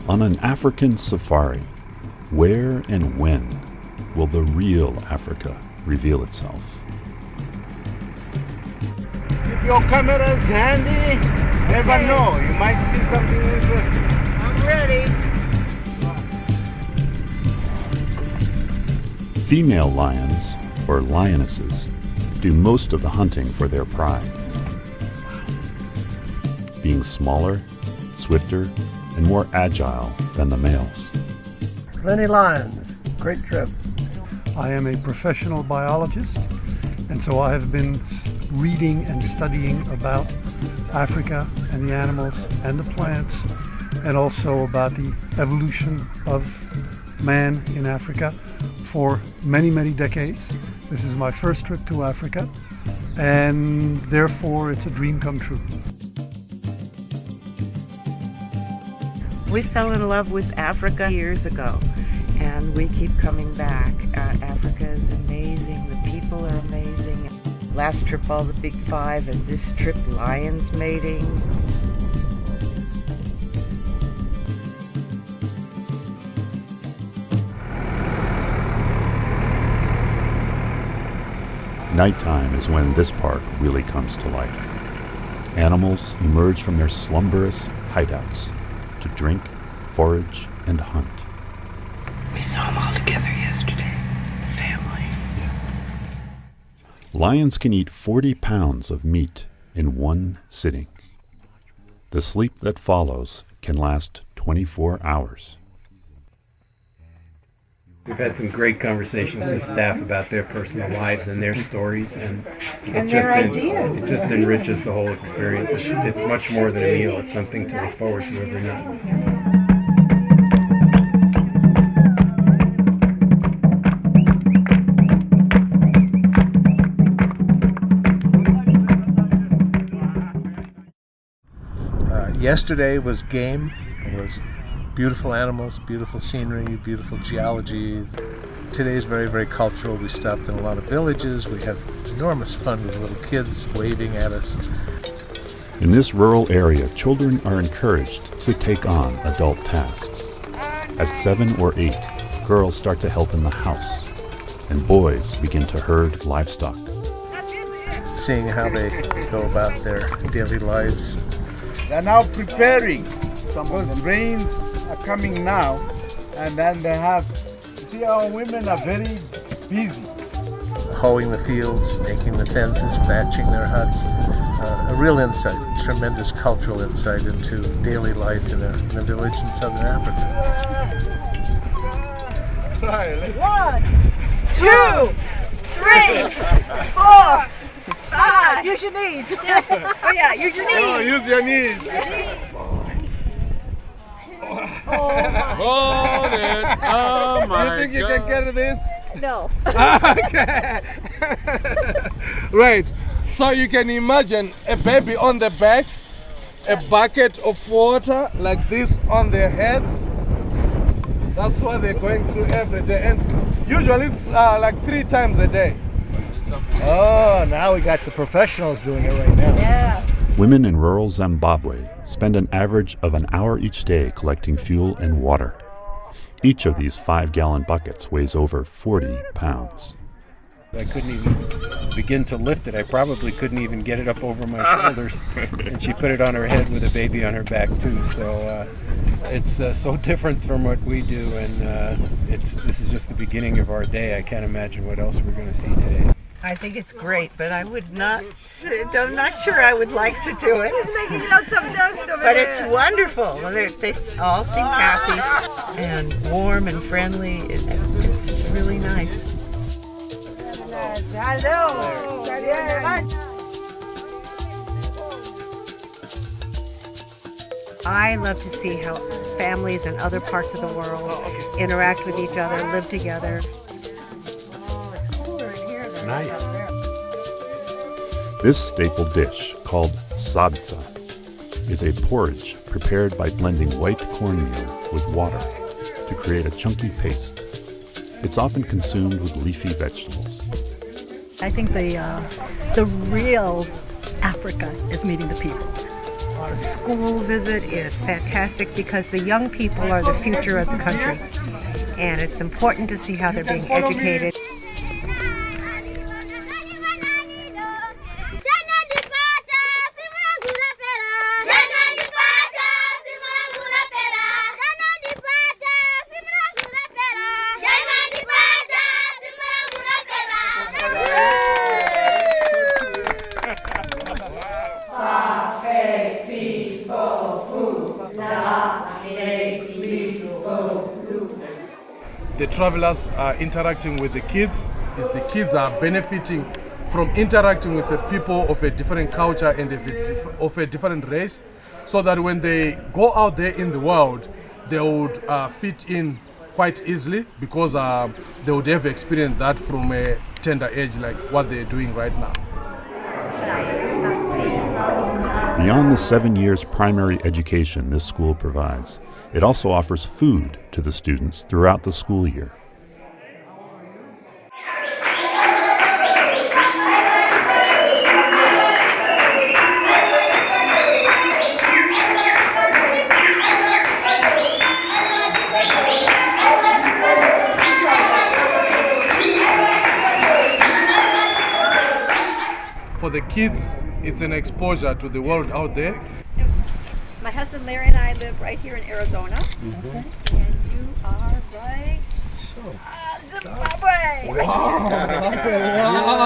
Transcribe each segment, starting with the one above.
On an African safari, where and when will the real Africa reveal itself? Keep your cameras handy. Never know, you might see something interesting. I'm ready. Female lions, or lionesses, do most of the hunting for their pride. Being smaller, swifter, and more agile than the males. Plenty lions. Great trip. I am a professional biologist, and so I have been reading and studying about Africa and the animals and the plants, and also about the evolution of man in Africa for many, many decades. This is my first trip to Africa, and therefore it's a dream come true. We fell in love with Africa years ago, and we keep coming back. Africa is amazing. The people are amazing. Last trip, all the big five, and this trip, lions mating. Nighttime is when this park really comes to life. Animals emerge from their slumberous hideouts to drink, forage, and hunt. We saw them all together yesterday, the family. Lions can eat 40 pounds of meat in one sitting. The sleep that follows can last 24 hours. We've had some great conversations with staff about their personal lives and their stories, and it just enriches the whole experience. It's much more than a meal. It's something to look forward to every night. Yesterday was game. It was beautiful animals, beautiful scenery, beautiful geology. Today is very, very cultural. We stopped in a lot of villages. We had enormous fun with little kids waving at us. In this rural area, children are encouraged to take on adult tasks. At 7 or 8, girls start to help in the house, and boys begin to herd livestock. Seeing how they go about their daily lives. They're now preparing. Those rains are coming now, and then they have, you see, our women are very busy. Hoeing the fields, making the fences, thatching their huts. A real insight, tremendous cultural insight into daily life in a village in southern Africa. One, 2, 3, 4, 5. Use your knees. Oh yeah, use your knees. Oh, use your knees. Hold it! Oh my! You think you can carry this? No. Okay. Right. So you can imagine a baby on the back, a bucket of water like this on their heads. That's what they're going through every day, and usually it's like 3 times a day. Oh, now we got the professionals doing it right now. Yeah. Women in rural Zimbabwe spend an average of an hour each day collecting fuel and water. Each of these 5-gallon buckets weighs over 40 pounds. I couldn't even begin to lift it. I probably couldn't even get it up over my shoulders. And she put it on her head with a baby on her back too. So it's so different from what we do, and this is just the beginning of our day. I can't imagine what else we're going to see today. I think it's great, but I would not. I'm not sure I would like to do it. He's making out some dust over But there. it's wonderful. They all seem happy and warm and friendly. It's really nice. Hello. I love to see how families in other parts of the world interact with each other, live together. Nice. This staple dish, called sadza, is a porridge prepared by blending white cornmeal with water to create a chunky paste. It's often consumed with leafy vegetables. I think the real Africa is meeting the people. The school visit is fantastic because the young people are the future of the country, and it's important to see how they're being educated. The travelers are interacting with the kids, the kids are benefiting from interacting with the people of a different culture and of a different race, so that when they go out there in the world, they would fit in quite easily, because they would have experienced that from a tender age, like what they're doing right now. Beyond the 7 years primary education this school provides, it also offers food to the students throughout the school year. For the kids, it's an exposure to the world out there. My husband Larry and I live right here in Arizona. And you are right. Zimbabwe! Wow, that's a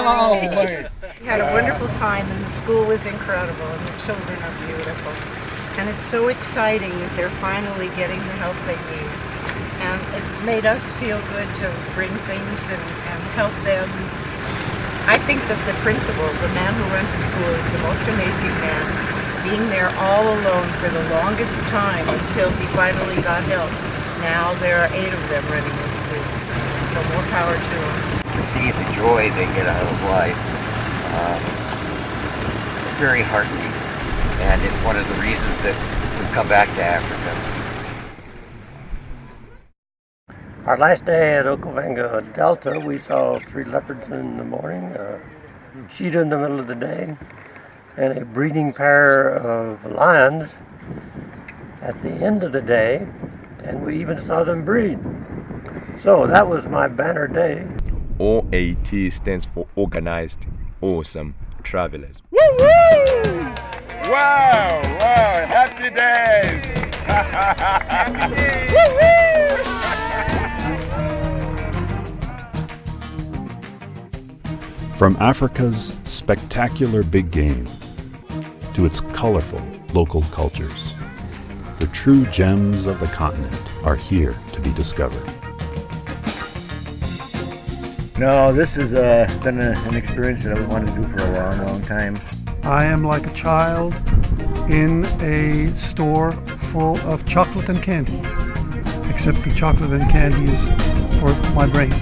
long way. We had a wonderful time, and the school is incredible, and the children are beautiful. And it's so exciting that they're finally getting the help they need. And it made us feel good to bring things and help them. I think that the principal, the man who runs the school, is the most amazing man. Being there all alone for the longest time until he finally got help. Now there are 8 of them running the school. So more power to them. To see the joy they get out of life, very heartening. And it's one of the reasons that we come back to Africa. Our last day at Okavango Delta, we saw 3 leopards in the morning, a cheetah in the middle of the day, and a breeding pair of lions at the end of the day, and we even saw them breed. So that was my banner day. OAT stands for Organized Awesome Travelers. Woo-woo! Wow, wow, happy days! Happy days! Woo-woo! From Africa's spectacular big game to its colorful local cultures, the true gems of the continent are here to be discovered. No, this has been an experience that I've wanted to do for a long, long time. I am like a child in a store full of chocolate and candy, except the chocolate and candy is for my brain.